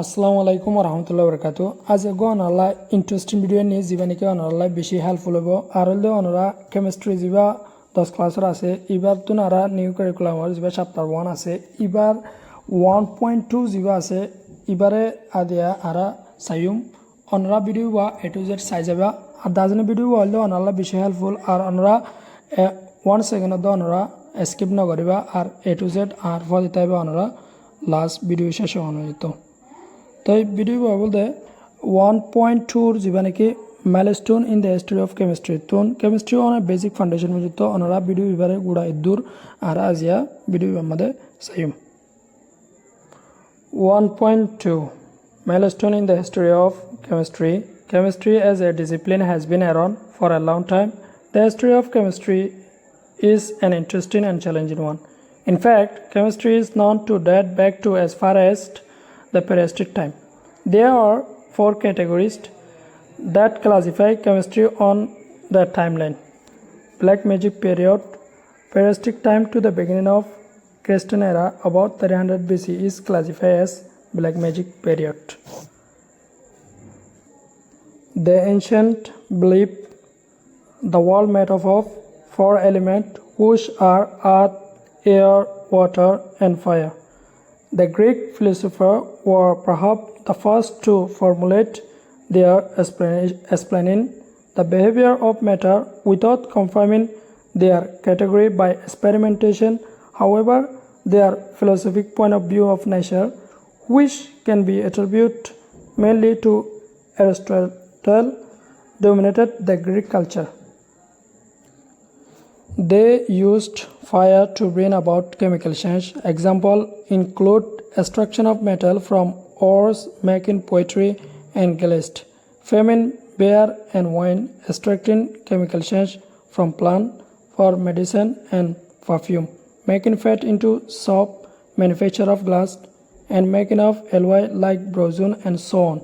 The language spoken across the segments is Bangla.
আসসালামু আলাইকুম রহমতুল্লাহ বরকাত আজ গো অনলা ইন্টারেস্টিং ভিডিও নিয়ে জীবানিকে অনলা বেশি হেল্পফুল হব আর হলে অনরা কেমিস্ট্রি যা 10 ক্লাসের আছে এবার তো নারা নিউ কারিকুলামর যা চ্যাপ্টার 1 আছে এবার 1.2 যা আছে এবারে আদিয়া আরা সাইম অনরা ভিডিও বা এ টু জেড সাই যাবা আর দাজনে ভিডিও হলে অনলা বেশি হেল্পফুল আর অনরা 1 সেকেন্ড দ অনরা স্কিপ না করিবা আর এ টু জেড আর ফল দিতে হবে অনরা লাস্ট ভিডিও শেষে অনয়িত তাই ভিডিও বলতে 1.2 যা নাকি milestone in the history of chemistry তো কেমিস্ট্রি অনেক বেসিক ফাউন্ডেশন মজুত অনরা ভিডিও এবারে গুড়া ইদ্দুর আর আজিয়া ভিডিও আমাদের Saim 1.2 Milestone in the history of chemistry. Chemistry as a discipline has been around for a long time. The history of chemistry is an interesting and challenging one. In fact, chemistry is known to date back to as far as the prehistoric time. There are 4 categories that classify chemistry on the timeline. Black Magic period, prehistoric time to the beginning of Christian era about 300 BC is classified as Black Magic period. The ancient belief the world made up of 4 elements which are earth, air, water and fire. The Greek philosophers were perhaps the first to formulate their explaining the behavior of matter without confirming their category by experimentation. However, their philosophic point of view of nature, which can be attributed mainly to Aristotle, dominated the Greek culture. They used fire to bring about chemical change. Examples include extraction of metal from ores, making pottery and glass, famine, beer and wine, extracting chemical change from plant for medicine and perfume, making fat into soap, manufacture of glass, and making of alloy like bronze and so on.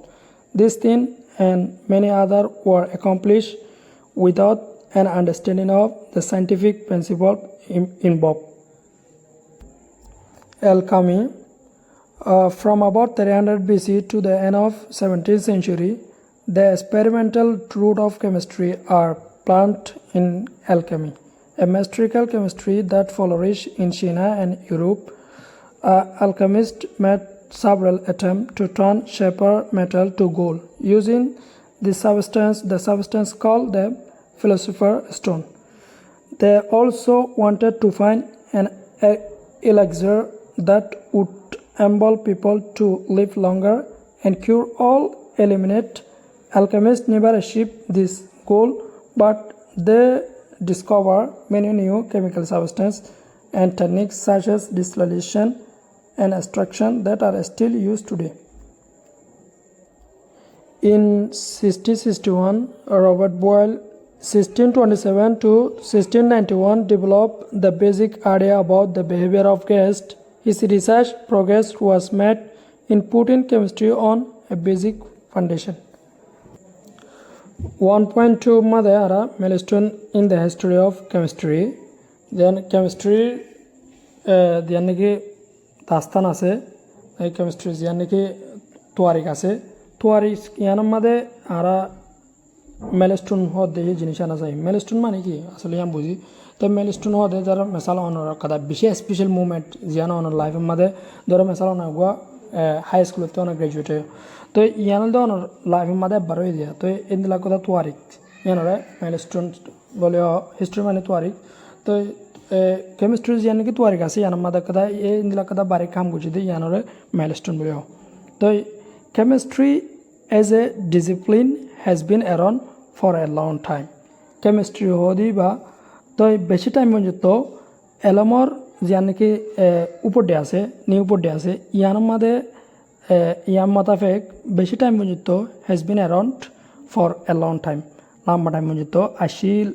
These things and many others were accomplished without an understanding of the scientific principle involved. Alchemy. From about 300 BC to the end of 17th century, the experimental roots of chemistry are planted in alchemy, a mathematical chemistry that flourished in China and Europe. Alchemists made several attempts to turn copper metal to gold using the substance called the philosopher's stone. They also wanted to find an elixir that would enable people to live longer and cure all ailments. Alchemists never achieved this goal, but they discovered many new chemical substances and techniques such as distillation and extraction that are still used today. In 1661, Robert Boyle 1627 to 1691 developed the basic idea about the behavior of gas. His research progress was made in putting chemistry on a basic foundation. 1.2 मध्ये आरा milestone in the history of chemistry. Then chemistry यानी कि दास्तान আছে এই chemistry यानी कि তোয়ারিক আছে তোয়ারিক ইয়ান मध्ये आरा মেলস্টোন হদে জিনিস আনা যায় মেলস্টোন মানে কি আসলে আমি বুঝি তো মেলস্টোন হদে যারা মেসাল অনর কথা বিশেষ স্পেশাল মুভমেন্ট জিয়ানো অনর লাইফের মধ্যে ধরো মেসাল অনর গুয়া হাই স্কুলতে অনেক গ্রাজুয়েট তো ইয়ান দে অনর লাইফের মধ্যে বারো হয়ে যায় তো ইন্দিলা কথা তোয়ারিক ইয়ানরে মেলস্টোন বলে হিস্ট্রি মানে তোয়ারিক তো কেমিস্ট্রি জিয়ান কি তোয়ারিক আছে ইয়ান মধ্যে কথা এই ইন্দিলা কথা বারে কাম করছি দিয়ে ইয়ানরে মেলস্টোন বলে তো chemistry as a discipline has been around for a long time. Chemistry hodi ba to beshi time monjito elamor jian ki upor de ase ni upor de ase yan made yan matafek beshi time monjito has been around for a long time. Lamba time monjito ashil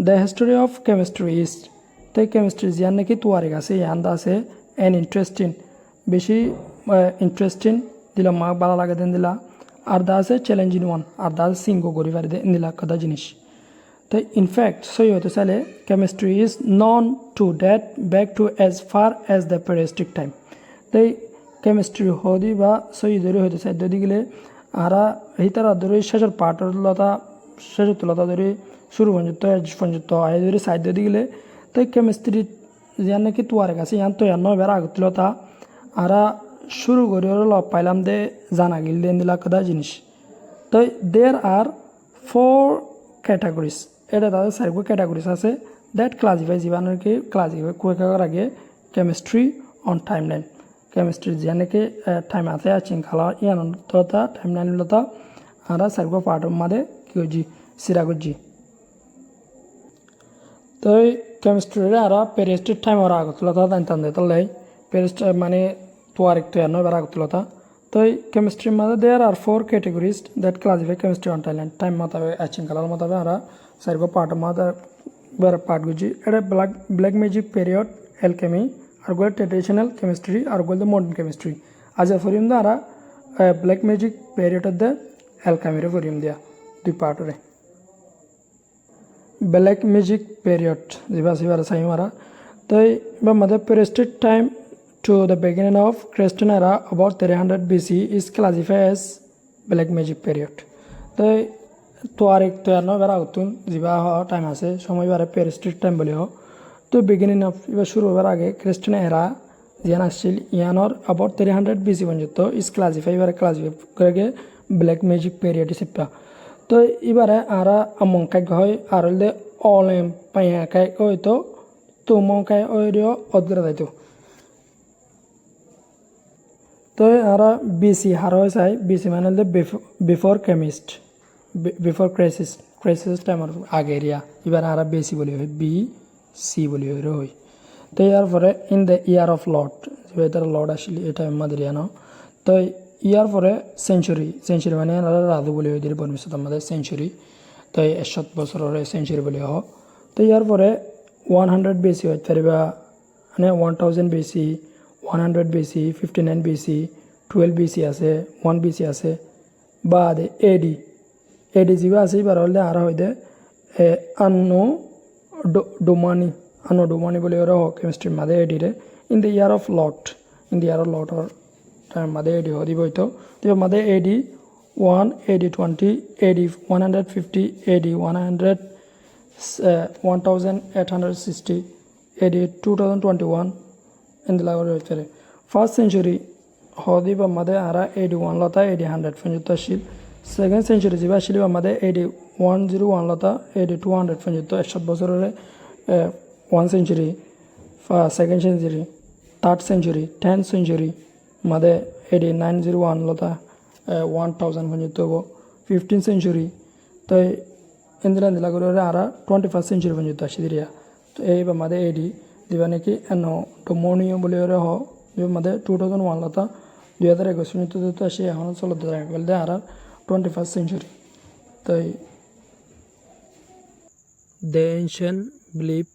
the history of chemistry is the chemistry jian ki tuarik ase yan da ase and interesting beshi interesting দিলা মা ভালো লাগে দেন দিলা আর দা আছে চ্যালেঞ্জিং ওয়ান আর দা সিঙ্গো করি পারি দেন দিলা কথা জিনিস তো ইনফ্যাক্ট সই হতে চাইলে chemistry is known to date back to as far as the prehistoric time তাই কেমিস্ট্রি হদি বা সই ধরে হইতে সাইড দিগলে আরা হিতারা ধরে শেষের পার্টের লতা শেষের লতা ধরে শুরু পর্যন্ত পর্যন্ত আয় ধরে সাইড দিগলে তাই কেমিস্ট্রি যান নাকি তোয়ারে কাছে ইয়ান তো ইয়ান বেড়া আগত লতা আরা শুরু করে লব পাইলাম দে জানা গিল দেন দিলা কদা জিনিস তো দেয়ার আর 4 ক্যাটাগরিজ এটা তাদের চারিগো ক্যাটাগরিজ আছে দ্যাট ক্লাসিফাই জীবাণুর কি ক্লাসিফাই করার আগে chemistry on time line chemistry যেনেকে টাইম আছে আছিং খালা ইয়ান তথা টাইম লাইন লতা আরা চারিগো পার্ট মাদে কি হজি সিরা গজি তো কেমিস্ট্রি আরা পেরিস্টিক টাইম ওরা আগত লতা দান দে তাই পেরিস্ট মানে তোয়ারিক তো ইয়ান বেড়া আগত লতা তো কেমিস্ট্রির মধ্যে দেয়ার আর 4 categories that classify chemistry on time মোতাবেক আছিং কালার মোতাবেক আমরা চারিগো পার্ট মধ্যে বেড়া পার্ট গুজি এটা ব্ল্যাক ম্যাজিক পিরিয়ড এলকেমি আর গোল ট্রেডিশনাল কেমিস্ট্রি আর গোল মডার্ন কেমিস্ট্রি আজ ফরিম দা আর ব্ল্যাক ম্যাজিক পিরিয়ড দে এলকেমিরে ফরিম দিয়া দুই পার্টরে ব্ল্যাক ম্যাজিক পিরিয়ড যেবা সিবার সাই মারা তো বা মধ্যে পেরিস্টিক time to the beginning of Christian era about 300 BC is classified as Black Magic period. তো তোয়ারিক তো আর বেড়া উতুন যা টাইম আছে সময় বারে পেরিস্টিক টাইম বলি তো বিগিনিং অফ এবার শুরু হবার আগে খ্রিস্টান এরা জিয়ান আসছিল ইয়ানোর অ্যাবাউট 300 BC পর্যন্ত ইস ক্লাসিফাই এবারে ক্লাসিফাই করে ব্ল্যাক ম্যাজিক পিরিয়ড হিসেবে তো এবারে আরা আমংকাই হয় আর হলে অলেম পাইয়াকাই হয়তো তো মংকাই ওইও অদ্গ্রা দাইতো তো আরা বিসি হার হয়ে যায় বিসি মানে বিফোর কেমিস্ট বিফোর ক্রাইসিস টাইমের আগে এরিয়া এবার আরা বেসি বলি হয় বি সি বলি হয় তো ইয়ার পরে in the year of Lord যেটা লর্ড আসলে এটা আমাদের ইয়ানো তো ইয়ার পরে সেঞ্চুরি মানে আরা রাধু বলি হয় বর্মিষ্ঠ আমাদের সেঞ্চুরি তো 100 বছরের সেঞ্চুরি বলি হয় তো ইয়ার পরে 100 বেসি হইতে পারিবা মানে 1000 বেসি 100 BC 59 BC 12 BC আছে 1 BC আছে বাদ এডি যা আছে এবার হলে আর হইতে আনো ডোমানি বলে ওরা কেমিস্ট্রির মাঝে এডিরে in the year of lot or time মাঝে এডি হরিব হইতো তো মাঝে এডি 1 এডি 20 এডি 150 এডি 1860 এডি 2021 इंदला चले फर्स्ट सेंचुरी हदी मदे आरा 81 लता 100 पंजुत शील सेकेंड सेंचुरी जीवा शील मदे 101 लता 200 पंजुत 100 बছর 1 century second century third century 10th century मदे 901 लता 1000 पंजुत 15th सेंचुरी तो इंदला करे आरा 21st सेंचुरी पंजुत शीरिया तो ये मदे 80 দিবা নাকি এনো ডোমোনিও বলে ওরে হ মধ্যে 2001 লতা 2021 পর্যন্ত তো আসে এখন চলতে থাকে বলতে আর 21st সেঞ্চুরি তাই the ancient belief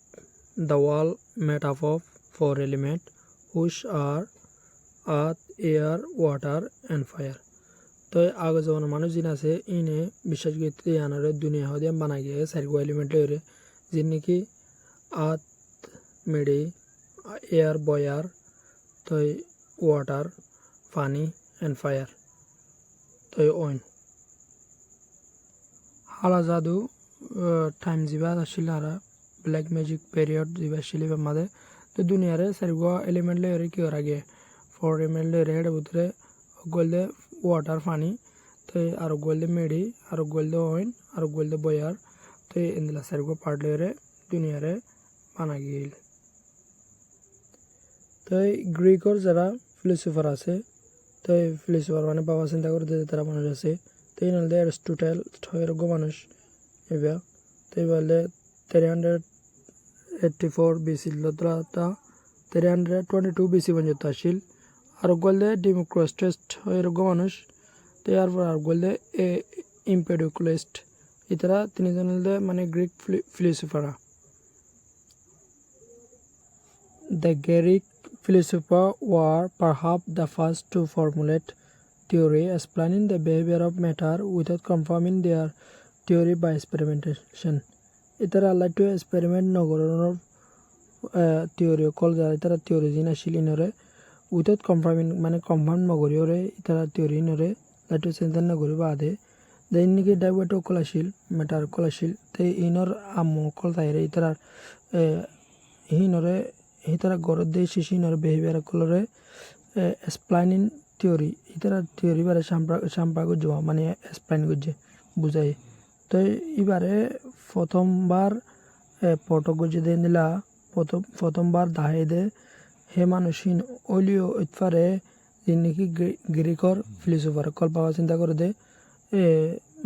the world made up of 4 elements which are earth air water and fire তো আগে যখন মানুষ জিন আছে ইনে বিশ্বাস করতে আনারে দুনিয়া হদিয়া বানাই গিয়ে চারগো এলিমেন্ট লইরে যিনি নাকি আর্থ মেডি এয়ার বয়ার তো ওয়াটার পানি অ্যান্ড ফায়ার তো ওইন হালা জাদু টাইম যা আসলে আর ব্ল্যাক ম্যাজিক পিরিয়ড যা আসলে মাঝে তো দুনিয়ারে চারিগো এলিমেন্ট লইরে কি ওর আগে 4 এলিমেন্ট লইরে এর ভিতরে গোলদে ওয়াটার পানি তো আর গোলদে মেডি আর গোলদে ওইন আর গোলদে বয়ার তো এন্দিলা চারিগো পার্ট লইরে দুনিয়ারে বানা গিল তো গ্রিকর যারা ফিলোসফার আছে তো ফিলোসফার মানে বাবা চিন্তা করতে তারা মানুষ আছে তো এই নালদে অ্যারিস্টটল এরকম মানুষ এবার তো বললে 384 BC লতা 322 BC পর্যন্ত আসিল আর গলদে ডেমোক্রিটাস এরকম মানুষ তো এরপর আর গলদে এম্পেডোক্লেস এরা তিনজন মানে Greek ফিলোসফাররা The Greek philosophers were perhaps the first to formulate theory explaining the behavior of matter without confirming their theory by experimentation. Itara like to experiment no theory called the theory in a shilinore without confirming মানে কনফার্ম নগরী ওরে ইতারা থিওরি নরে লাইটো সেন্টার নগরী বাদে দেন নিকে ডাইওয়াটো কলাশীল মেটার কলাশীল তে ইনর আমো কল তাইরে ইতারা হিনরে ইতারা গরদ দে শিশি নরে বিহেভিয়ার কলরে এক্সপ্লেইনিং থিওরি ইতারা থিওরি বারে সাম্প্রা গুজবা মানে এক্সপ্লেইন গুজে বুঝাই তো এবারে প্রথমবার পটক গুজে দিয়ে নিলা প্রথমবার দাহে দে হে মানুষিন অলিও ইতফারে যিনি গ্রিকর ফিলোসোফার কল পাওয়া চিন্তা করে দে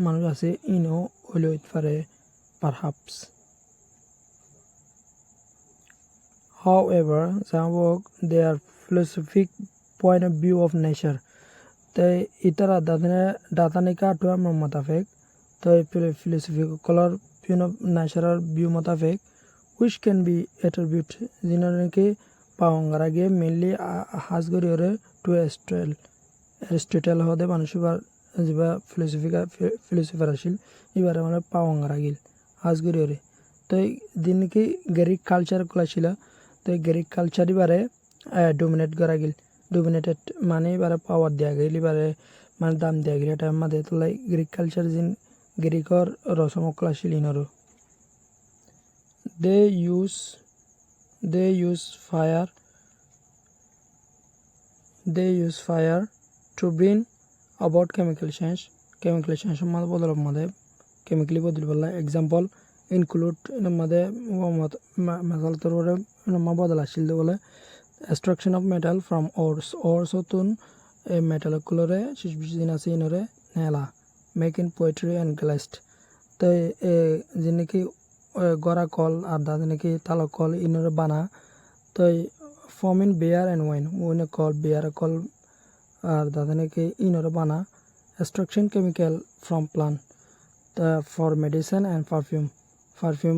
মানুষ আছে ইনো অলিও ইতফারে perhaps however some work their philosophic point of view of nature তাই ইতারা দাতানে কাটুয়া মোতাবেক তাই philosophical color natural view মোতাবেক which can be attribute যিনাকে পাওয়ার আগে মেনলি হাজগরি ওরে টু অ্যারিস্টটল হদে মানুষবার যা ফিলোসফার আসিল এবারে মানে পাওয়ার আগিল হাজগরি ওরে তাই দিনকে গ্রিক কালচার গুলা ছিল তো গ্রিক কালচার এবারে ডোমিনেট করা গেল ডোমিনেটেড মানে এবারে পাওয়ার দেওয়া গেল এবারে মানে দাম দেওয়া গেল এটা আমাদের তোলাই গ্রিক কালচার যিন গ্রিকর রসমকলা ছিল ইনরও they use fire to bring about chemical change মধ্যে বদল মধ্যে কেমিক্যালি বদল বলা এক্সাম্পল ইনক্লুড মধ্যে মেটাল তররে বদল আসছিল বলে extraction of metal from ores তুন মেটাল কুলরে শিশবিন আছে ইনরে নেলা মেকিং পোয়েট্রি এন্ড গ্লাস্ট তো যিনি গড়া কল আর দাদা নাকি তালা কল ইনরে বানা তো ফর্মিং বিয়ার অ্যান্ড ওয়াইন কল বিয়ার কল আর দাদা নাকি ইনরে বানা extraction chemical from plant for medicine and perfume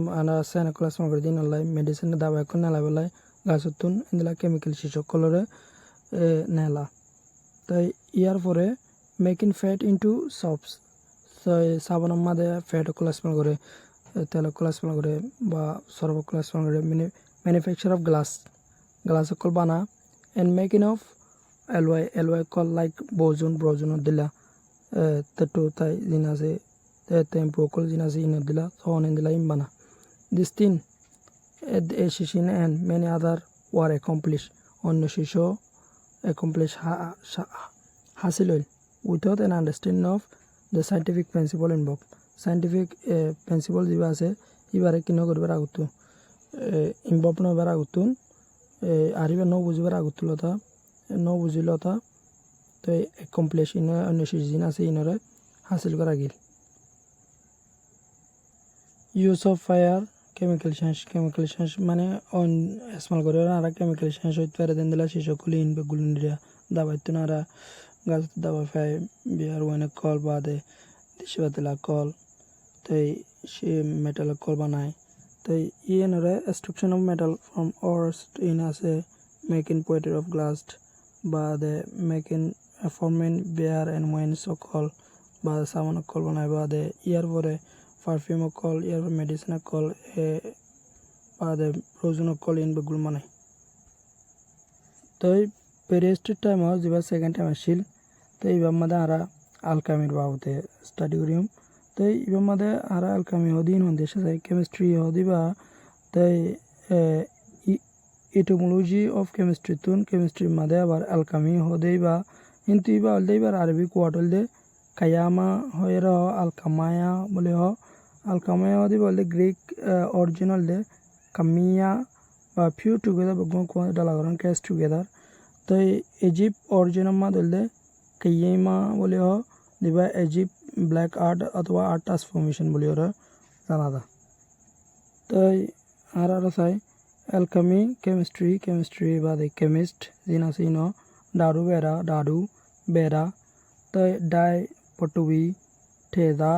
and sena class from within lie medicine দাবা এখন নেলা বেলায় গাছতুন ইন্দলা কেমিক্যাল শিশক কলরে নেলা তাই ইয়ার পরে মেকিং ফ্যাট ইনটু সপস তো সাবানের মাঝে ফ্যাট ক্লাস করে তেল ক্লাস করে বা সর্ব ক্লাস করে ম্যানুফ্যাকচার অফ গ্লাস কল বানা এন্ড মেকিং অফ এলওয়াই কল লাইক ব্রোজন দিলা তেটো তাই জিন আছে টেম্পো কল জিন আছে ইন দিলা সন ইন দিলা ইম বানা দিস তিন এ শিশিন and many other were accomplish অন্য শিশু অ্যাকমপ্লিশ হাসিল হইল without an understanding of the scientific principle involve scientific principle যা আছে এবারে কিন করবার আগুতো ইনভলভ নবার আগুতুন আর এবার ন বুঝবার আগুতুলতা ন বুঝিলতা তো অ্যাকমপ্লিশ ইন অন্য সিজন আছে ইনরে হাসিল করা গেল use of fire chemical change মানে অন স্মল করে আর কেমিক্যাল চেঞ্জ হইতে পারে দেন দিলা শিশু কুলি ইনবে গুলিন্ডিয়া দাবাইতো না গাছ দাবা ফাই বিয়ার ওয়াইনে কল বাদে দিশবাতলা কল তাই সে মেটাল কল বানায় তাই ইনরে extraction of metal from ores ইন আছে মেকিং পোয়েট্রি অফ গ্লাস বাদে making forming beer and wine সকল বা সামান কল বানায় বাদে ইয়ার পরে পারফিউম কল ইয়ার মেডিসিন কল বাদে প্রয়োজন কল ইনবে গুল বানায় তাই পেরিয়স্টিক টাইম যেবা সেকেন্ড টাইম আসছিল তো এইবার মধ্যে আরা আলকামির বাবতে স্টাডি করিম তো এইবার মধ্যে আরা আলকামি হদিন দেশে যাই কেমিস্ট্রি হদিবা তাই ইটোমোলজি অফ কেমিস্ট্রি তুন কেমিস্ট্রির মধ্যে আবার আলকামি হদেইবা কিন্তু এবার হলদেইবার আরবি কোয়াট হলদে কায়ামা হয়ে রহ আলকামায়া বলে আলকামায়া হদি বলতে গ্রিক অরিজিনাল দে কামিয়া বা ফিউ টুগেদার ডালাগরণ ক্যাশ টুগেদার তো ইজিপ্ট অরিজিনাল মা দলদে কাইয়েমা বলে দিবা ইজিপ্ট ব্ল্যাক আর্ট অথবা আর্ট ট্রান্সফরমেশন বলে ওরা জানা দা তাই আর চাই অ্যালকামি কেমিস্ট্রি বাদে কেমিস্ট যিন আছে ইন ডাডু বেড়া তাই ডাই পটুবি ঠেদা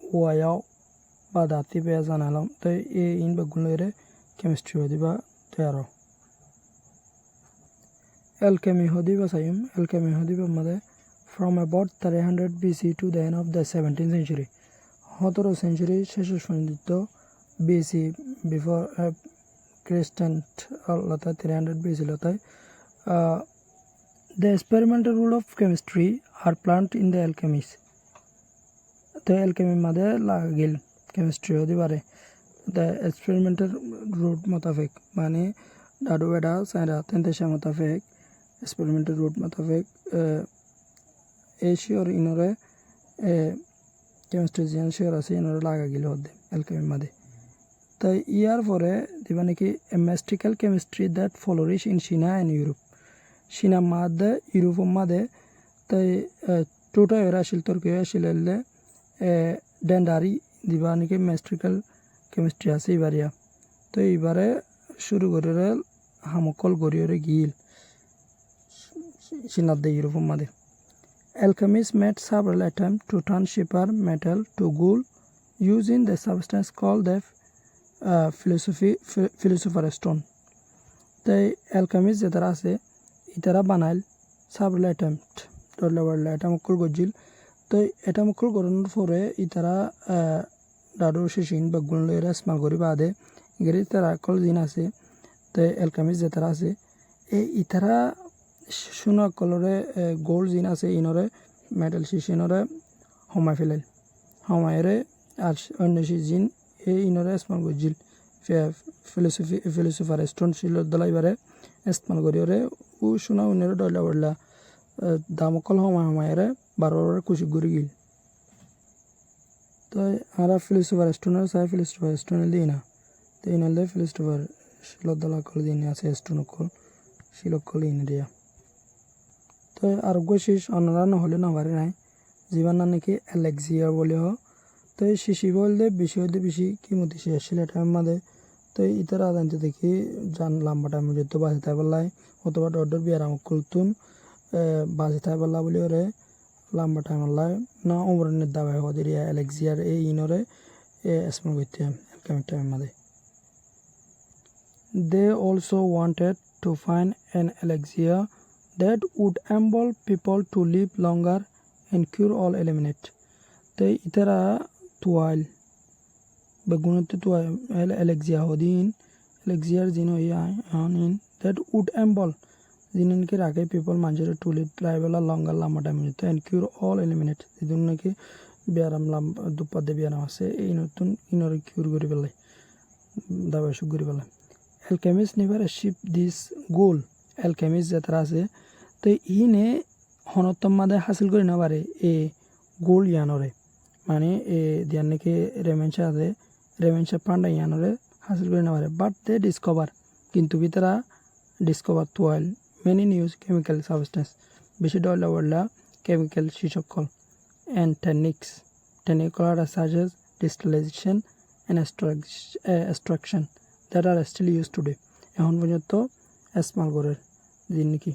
ওয়াও বা দাঁতি পেয়ে জানালাম তাই এই ইন বেগুলো কেমিস্ট্রি হদিবা তৈয়ার Alchemy hodiba sayum alchemy hodiba made from about 300 BC to the end of the 17th century 17th century শেষ পর্যন্ত BC before Christian Lata 300 BC লতায় The experimental rule of chemistry are plant in the alchemist. The alchemy made lagil chemistry hodi pare. The experimental route motafik mane dadu beda saira tentesha motafik experimental route motafik এশিওর ইনরে কেমিস্ট্রি জিয়ান শিওর আছে ইনরে লাগা গেলে হদ্দে অ্যালকেমি মাদে তাই ইয়ার পরে দিবা নাকি মেস্টিক্যাল কেমিস্ট্রি দ্যাট ফ্লোরিশ ইন চীনা অ্যান্ড ইউরোপ চীনা মাদে ইউরোপ মাদে তাই টোটা এরা আসিল তর্কে আসিল ডেন্ডারি দিবা নাকি মেস্টিক্যাল কেমিস্ট্রি আছে এবারিয়া তো এবারে শুরু করে হামকল গড়িয়ে গিল চীনার দে ইউরোপ মাদে Alchemists made several attempts to turn cheaper metal to gold using the substance called the philosopher's stone. The alchemists যারা আছে ইতারা বানাইল several attempts ডলে বড়লে এটা মুকুল গজিল তো এটা মুকুল গরনের পরে ইতারা দাদু শিশিন বা গুণ লইরা স্মাল করি বাদে গেরি তারা কল জিন আছে তো alchemists যারা আছে এই ইতারা শুনো কলরে গোল্ড জিন আছে ইনরে মেটাল শিশিনরে হমাই ফেলেল হমাইরে আর অন্য জিন এই ইনরে ইস্তেমাল গজিল ফিলোসফার স্টোন ছিল দলাইবারে ইস্তেমাল করিওরে ও শুনা উনরে ডলা বড়লা দামকল হমাইরে বারোরে কুশি গড়ি গিল তো আমরা ফিলোসফার স্টোনের চাই ফিলোসফার স্টোনে দিই না তো ইনলে ফিলোসফার শিল দলা কল দিন আছে stone call Shilak call in দিয়া তো আরোগ্য শীষ অন্যরা নহলে নাভারে নাই জীবন নাকি অ্যালেক্সিয়া বলে তো এই শিশি বললে বেশি হইতে বেশি কিমতি শেষ ছিল টাইম মাদে তো ইতারা জানতে দেখি জান লম্বা টাইম যেত বাঁচে থাই পারলাই অথবা ডর বিয়ারাম কুলতুন বাঁচে থাই পারলা বলে ওরে লম্বা টাইম আল্লাহ না উমরের দাবাই হদের অ্যালেক্সিয়ার এই ইনরে স্মল করতে অ্যালকেমিক টাইম মাদে They also wanted to find an elixir that would enable people to live longer and cure all eliminate. They itara tual begunate tual elixir hodin elixir jino in that would enable jinin ke rage people manjere to live travel longer lama time and cure all eliminate idunne ke biaram lam dupadde biaram ase ei notun inor cure gori belai dawa shu gori belai alchemists never achieved this goal alchemists jatra ase তো ইনে হনতম মাদে হাসিল করে না পারে এ গোল ইয়ানরে মানে এ দিয়ার নাকি রেমেনশা পান্ডা ইয়ানরে হাসিল করে না পারে বাট দে ডিসকভার কিন্তু ভিতরা ডিসকভার টুয়েল মেনি নিউজ কেমিক্যাল সাবস্টেন্স বেশি ডলা বললা কেমিক্যাল শিসকল and technical such as distillation and extraction that are still use today এখন পর্যন্ত স্মল করে দিন নাকি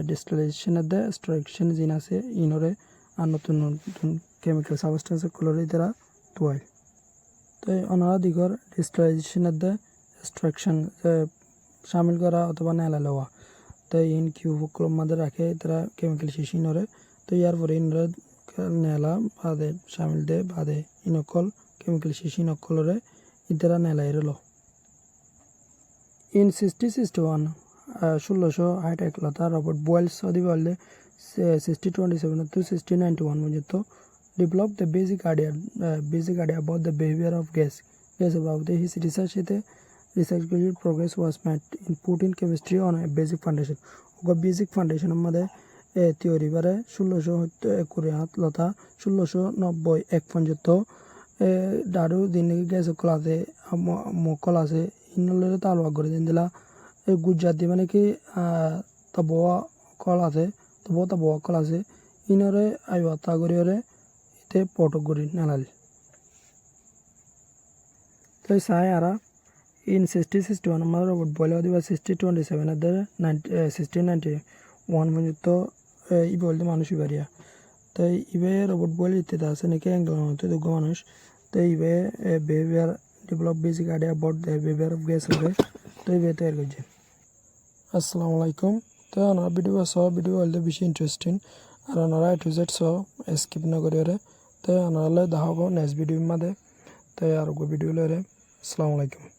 ডিস্টিলেশনের দে এক্সট্রাকশন জিন আছে ইনরে আর নতুন নতুন কেমিক্যাল সাবস্টেন্স কলরে তারা টুয়েল তো অনারা দিগর ডিস্টিলেশনের দে এক্সট্রাকশন শামিল করা অথবা নেলা লওয়া তো ইন কিউ কলম মাঝে রাখে তারা কেমিক্যাল শেষ ইনরে তো ইয়ার পরে ইনরে নেলা বাদে শামিল দে বাদে ইনকল কেমিক্যাল শেষ ইনকলরে ইতারা নেলা এরলো ইন 1661 1660 লতা রবার্ট বয়েলস সদি বললে 1627 to 1691 পর্যন্ত developed the basic idea about the behavior of gas about his research progress was made in put in chemistry on a basic foundation basic foundation মধ্যে থিওরি বারে 1620 লতা 1691 পর্যন্ত দারু দিন গ্যাস কলাতে মকল আছে ইনলে তালবা করে দিলা গুজরাটি মানে কি তাবোয়া কল আছে তাবোয়া কল আছে ইনরে আইবা তা করিরে এতে পটক করি নালাল তো সাই আরা ইন 1661 আমার রবার্ট বয়েল দিবা 1627 এর 1691 পর্যন্ত ই বলতে মানুষ ইবারিয়া তাই ইবে রবার্ট বয়েল ইতে আছে নাকি অ্যাঙ্গেল মতো দুগ মানুষ তাই ইবে behaviour develop basic idea about the behaviour of gas হবে তো ইবে তৈরি করছে আসসালামু আলাইকুম তো আমরা ভিডিও হলে বেশি ইন্টারেস্টিং আর আমরা টু জেড স্কিপ না করিরে তো আমরা দেখাবো নেক্সট ভিডিওর মধ্যে তো আর ভিডিও লরে আসসালামু আলাইকুম